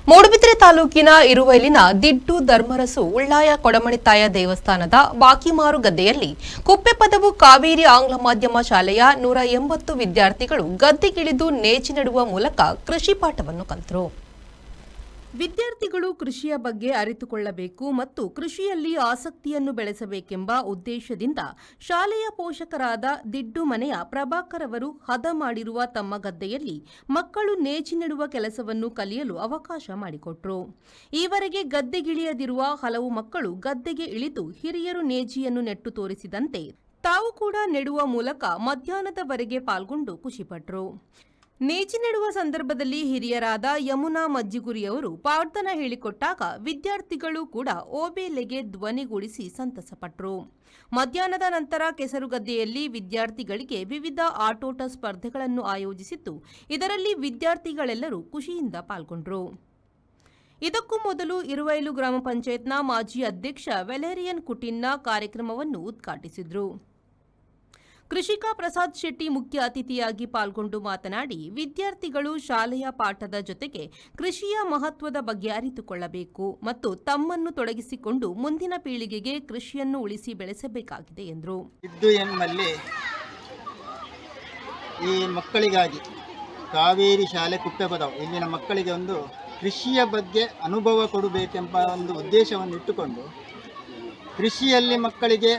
ಮೂಡುಬಿದಿರೆ ತಾಲೂಕಿನ ಇರುವೈಲಿನ ದಿಡ್ಡು ಧರ್ಮರಸು ಉಳ್ಳಾಯ ಕೊಡಮಣಿತಾಯ ದೇವಸ್ಥಾನದ ಬಾಕಿಮಾರು ಗದ್ದೆಯಲ್ಲಿ ಕುಪ್ಪೆಪದವು ಕಾವೇರಿ ಆಂಗ್ಲ ಮಾಧ್ಯಮ ಶಾಲೆಯ 180 ವಿದ್ಯಾರ್ಥಿಗಳು ಗದ್ದೆಗಿಳಿದು ನೇಜಿ ನೆಡುವ ಮೂಲಕ ಕೃಷಿ ಪಾಠವನ್ನು ಕಲಿತರು. ವಿದ್ಯಾರ್ಥಿಗಳು ಕೃಷಿಯ ಬಗ್ಗೆ ಅರಿತುಕೊಳ್ಳಬೇಕು ಮತ್ತು ಕೃಷಿಯಲ್ಲಿ ಆಸಕ್ತಿಯನ್ನು ಬೆಳೆಸಬೇಕೆಂಬ ಉದ್ದೇಶದಿಂದ ಶಾಲೆಯ ಪೋಷಕರಾದ ದಿಡ್ಡು ಮನೆಯ ಪ್ರಭಾಕರ್ ಅವರು ಹದ ಮಾಡಿರುವ ತಮ್ಮ ಗದ್ದೆಯಲ್ಲಿ ಮಕ್ಕಳು ನೇಜಿ ನೆಡುವ ಕೆಲಸವನ್ನು ಕಲಿಯಲು ಅವಕಾಶ ಮಾಡಿಕೊಟ್ರು. ಈವರೆಗೆ ಗದ್ದೆಗಿಳಿಯದಿರುವ ಹಲವು ಮಕ್ಕಳು ಗದ್ದೆಗೆ ಇಳಿದು ಹಿರಿಯರು ನೇಜಿಯನ್ನು ನೆಟ್ಟು ತೋರಿಸಿದಂತೆ ತಾವು ಕೂಡ ನೆಡುವ ಮೂಲಕ ಮಧ್ಯಾಹ್ನದವರೆಗೆ ಪಾಲ್ಗೊಂಡು ಖುಷಿಪಟ್ಟರು. ನೇಜಿ ನೆಡುವ ಸಂದರ್ಭದಲ್ಲಿ ಹಿರಿಯರಾದ ಯಮುನಾ ಮಜ್ಜಿಗುರಿಯವರು ಪಾಠನ ಹೇಳಿಕೊಟ್ಟಾಗ ವಿದ್ಯಾರ್ಥಿಗಳು ಕೂಡ ಓಬೇಲೆಗೆ ಧ್ವನಿಗೂಡಿಸಿ ಸಂತಸಪಟ್ಟರು. ಮಧ್ಯಾಹ್ನದ ನಂತರ ಕೆಸರುಗದ್ದೆಯಲ್ಲಿ ವಿದ್ಯಾರ್ಥಿಗಳಿಗೆ ವಿವಿಧ ಆಟೋಟ ಸ್ಪರ್ಧೆಗಳನ್ನು ಆಯೋಜಿಸಿದ್ದು, ಇದರಲ್ಲಿ ವಿದ್ಯಾರ್ಥಿಗಳೆಲ್ಲರೂ ಖುಷಿಯಿಂದ ಪಾಲ್ಗೊಂಡರು. ಇದಕ್ಕೂ ಮೊದಲು ಇರುವೈಲು ಗ್ರಾಮ ಪಂಚಾಯತ್ನ ಮಾಜಿ ಅಧ್ಯಕ್ಷ ವೆಲೇರಿಯನ್ ಕುಟಿನ್ನ ಕಾರ್ಯಕ್ರಮವನ್ನು ಉದ್ಘಾಟಿಸಿದರು. ಕೃಷಿಕ ಪ್ರಸಾದ್ ಶೆಟ್ಟಿ ಮುಖ್ಯ ಅತಿಥಿಯಾಗಿ ಪಾಲ್ಗೊಂಡು ಮಾತನಾಡಿ, ವಿದ್ಯಾರ್ಥಿಗಳು ಶಾಲೆಯ ಪಾಠದ ಜೊತೆಗೆ ಕೃಷಿಯ ಮಹತ್ವದ ಬಗ್ಗೆ ಅರಿತುಕೊಳ್ಳಬೇಕು ಮತ್ತು ತಮ್ಮನ್ನು ತೊಡಗಿಸಿಕೊಂಡು ಮುಂದಿನ ಪೀಳಿಗೆಗೆ ಕೃಷಿಯನ್ನು ಉಳಿಸಿ ಬೆಳೆಸಬೇಕಾಗಿದೆ ಎಂದರು. ಈ ಮಕ್ಕಳಿಗಾಗಿ ಕಾವೇರಿ ಶಾಲೆ ಕುಪ್ಪೆಪದವು ಇಲ್ಲಿನ ಮಕ್ಕಳಿಗೆ ಒಂದು ಕೃಷಿಯ ಬಗ್ಗೆ ಅನುಭವ ಕೊಡಬೇಕೆಂಬ ಒಂದು ಉದ್ದೇಶವನ್ನು ಇಟ್ಟುಕೊಂಡು ಕೃಷಿಯಲ್ಲಿ ಮಕ್ಕಳಿಗೆ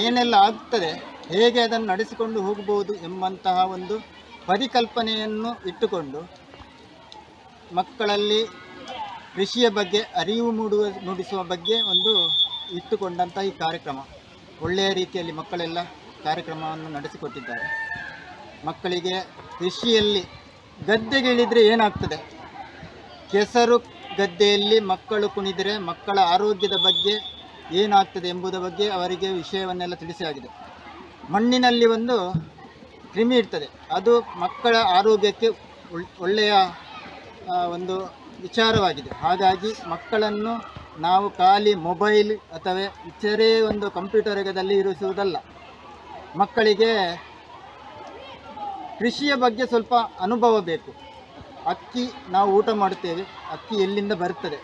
ಏನೆಲ್ಲ ಆಗ್ತದೆ, ಹೇಗೆ ಅದನ್ನು ನಡೆಸಿಕೊಂಡು ಹೋಗಬಹುದು ಎಂಬಂತಹ ಒಂದು ಪರಿಕಲ್ಪನೆಯನ್ನು ಇಟ್ಟುಕೊಂಡು ಮಕ್ಕಳಲ್ಲಿ ಕೃಷಿಯ ಬಗ್ಗೆ ಅರಿವು ಮೂಡಿಸುವ ಬಗ್ಗೆ ಒಂದು ಇಟ್ಟುಕೊಂಡಂಥ ಈ ಕಾರ್ಯಕ್ರಮ ಒಳ್ಳೆಯ ರೀತಿಯಲ್ಲಿ ಮಕ್ಕಳೆಲ್ಲ ಕಾರ್ಯಕ್ರಮವನ್ನು ನಡೆಸಿಕೊಟ್ಟಿದ್ದಾರೆ. ಮಕ್ಕಳಿಗೆ ಕೃಷಿಯಲ್ಲಿ ಗದ್ದೆಗಿಳಿದರೆ ಏನಾಗ್ತದೆ, ಕೆಸರು ಗದ್ದೆಯಲ್ಲಿ ಮಕ್ಕಳು ಕುಣಿದರೆ ಮಕ್ಕಳ ಆರೋಗ್ಯದ ಬಗ್ಗೆ ಏನಾಗ್ತದೆ ಎಂಬುದರ ಬಗ್ಗೆ ಅವರಿಗೆ ವಿಷಯವನ್ನೆಲ್ಲ ತಿಳಿಸಲಾಗಿದೆ. ಮಣ್ಣಿನಲ್ಲಿ ಒಂದು ಕ್ರಿಮಿ ಇರ್ತದೆ, ಅದು ಮಕ್ಕಳ ಆರೋಗ್ಯಕ್ಕೆ ಒಳ್ಳೆಯ ಒಂದು ವಿಚಾರವಾಗಿದೆ. ಹಾಗಾಗಿ ಮಕ್ಕಳನ್ನು ನಾವು ಖಾಲಿ ಮೊಬೈಲ್ ಅಥವಾ ಇತರೆ ಒಂದು ಕಂಪ್ಯೂಟರ್ ಯುಗದಲ್ಲಿ ಇರಿಸುವುದಲ್ಲ, ಮಕ್ಕಳಿಗೆ ಕೃಷಿಯ ಬಗ್ಗೆ ಸ್ವಲ್ಪ ಅನುಭವ ಬೇಕು. ಅಕ್ಕಿ ನಾವು ಊಟ ಮಾಡುತ್ತೇವೆ, ಅಕ್ಕಿ ಎಲ್ಲಿಂದ ಬರುತ್ತದೆ,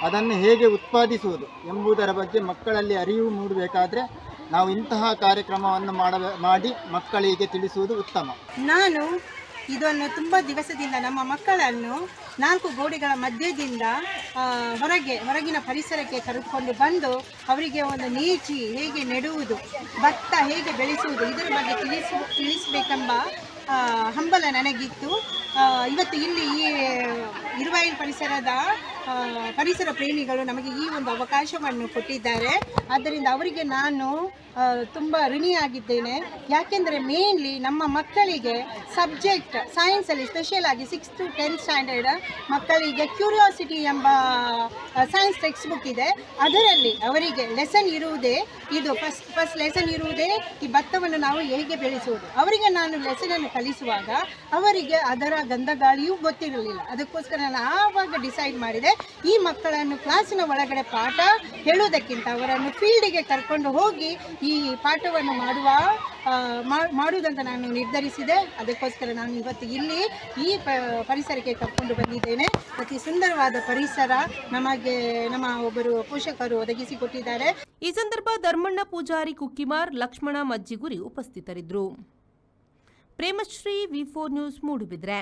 ಅದನ್ನು ಹೇಗೆ ಉತ್ಪಾದಿಸುವುದು ಎಂಬುದರ ಬಗ್ಗೆ ಮಕ್ಕಳಲ್ಲಿ ಅರಿವು ಮೂಡಬೇಕಾದ್ರೆ ನಾವು ಇಂತಹ ಕಾರ್ಯಕ್ರಮವನ್ನು ಮಾಡಿ ಮಕ್ಕಳಿಗೆ ತಿಳಿಸುವುದು ಉತ್ತಮ. ನಾನು ಇದನ್ನು ತುಂಬ ದಿವಸದಿಂದ ನಮ್ಮ ಮಕ್ಕಳನ್ನು 4 ಗೋಡೆಗಳ ಮಧ್ಯದಿಂದ ಹೊರಗಿನ ಪರಿಸರಕ್ಕೆ ಕರೆದುಕೊಂಡು ಬಂದು ಅವರಿಗೆ ಒಂದು ನೇಜಿ ಹೇಗೆ ನೆಡುವುದು, ಭತ್ತ ಹೇಗೆ ಬೆಳೆಸುವುದು ಇದರ ಬಗ್ಗೆ ತಿಳಿಸಬೇಕೆಂಬ ಹಂಬಲ ನನಗಿತ್ತು. ಇವತ್ತು ಇಲ್ಲಿ ಈ ಇರುವೈಲು ಪರಿಸರ ಪ್ರೇಮಿಗಳು ನಮಗೆ ಈ ಒಂದು ಅವಕಾಶವನ್ನು ಕೊಟ್ಟಿದ್ದಾರೆ. ಆದ್ದರಿಂದ ಅವರಿಗೆ ನಾನು ತುಂಬ ಋಣಿಯಾಗಿದ್ದೇನೆ. ಯಾಕೆಂದರೆ ಮೇನ್ಲಿ ನಮ್ಮ ಮಕ್ಕಳಿಗೆ ಸಬ್ಜೆಕ್ಟ್ ಸೈನ್ಸಲ್ಲಿ ಸ್ಪೆಷಲ್ ಆಗಿ 6th to 10th ಸ್ಟ್ಯಾಂಡರ್ಡ್ ಮಕ್ಕಳಿಗೆ ಕ್ಯೂರಿಯಾಸಿಟಿ ಎಂಬ ಸೈನ್ಸ್ ಟೆಕ್ಸ್ಟ್ ಬುಕ್ ಇದೆ. ಅದರಲ್ಲಿ ಅವರಿಗೆ ಲೆಸನ್ ಇರುವುದೇ ಇದು ಫಸ್ಟ್ ಲೆಸನ್ ಇರುವುದೇ ಈ ಭತ್ತವನ್ನು ನಾವು ಹೇಗೆ ಬೆಳೆಸುವುದು. ಅವರಿಗೆ ನಾನು ಲೆಸನನ್ನು ಕಲಿಸುವಾಗ ಅವರಿಗೆ ಅದರ ಗಂಧಗಾಳಿಯೂ ಗೊತ್ತಿರಲಿಲ್ಲ. ಅದಕ್ಕೋಸ್ಕರ ನಾನು ಆವಾಗ ಡಿಸೈಡ್ ಮಾಡಿದೆ, ಈ ಮಕ್ಕಳನ್ನು ಕ್ಲಾಸಿನ ಒಳಗಡೆ ಪಾಠ ಹೇಳುವುದಕ್ಕಿಂತ ಅವರನ್ನು ಫೀಲ್ಡಿಗೆ ಕರ್ಕೊಂಡು ಹೋಗಿ ಈ ಪಾಠವನ್ನು ಮಾಡುವುದಂತ ನಾನು ನಿರ್ಧರಿಸಿದೆ. ಅದಕ್ಕೋಸ್ಕರ ನಾನು ಇವತ್ತು ಇಲ್ಲಿ ಈ ಪರಿಸರಕ್ಕೆ ಕರ್ಕೊಂಡು ಬಂದಿದ್ದೇನೆ. ಅತಿ ಸುಂದರವಾದ ಪರಿಸರ ನಮಗೆ ನಮ್ಮ ಒಬ್ಬರು ಪೋಷಕರು ಒದಗಿಸಿಕೊಟ್ಟಿದ್ದಾರೆ. ಈ ಸಂದರ್ಭ ಧರ್ಮಣ್ಣ ಪೂಜಾರಿ ಕುಕ್ಕಿಮಾರ್, ಲಕ್ಷ್ಮಣ ಮಜ್ಜಿಗುರಿ ಉಪಸ್ಥಿತರಿದ್ದರು. Premashree, V4 news, Moodbidri.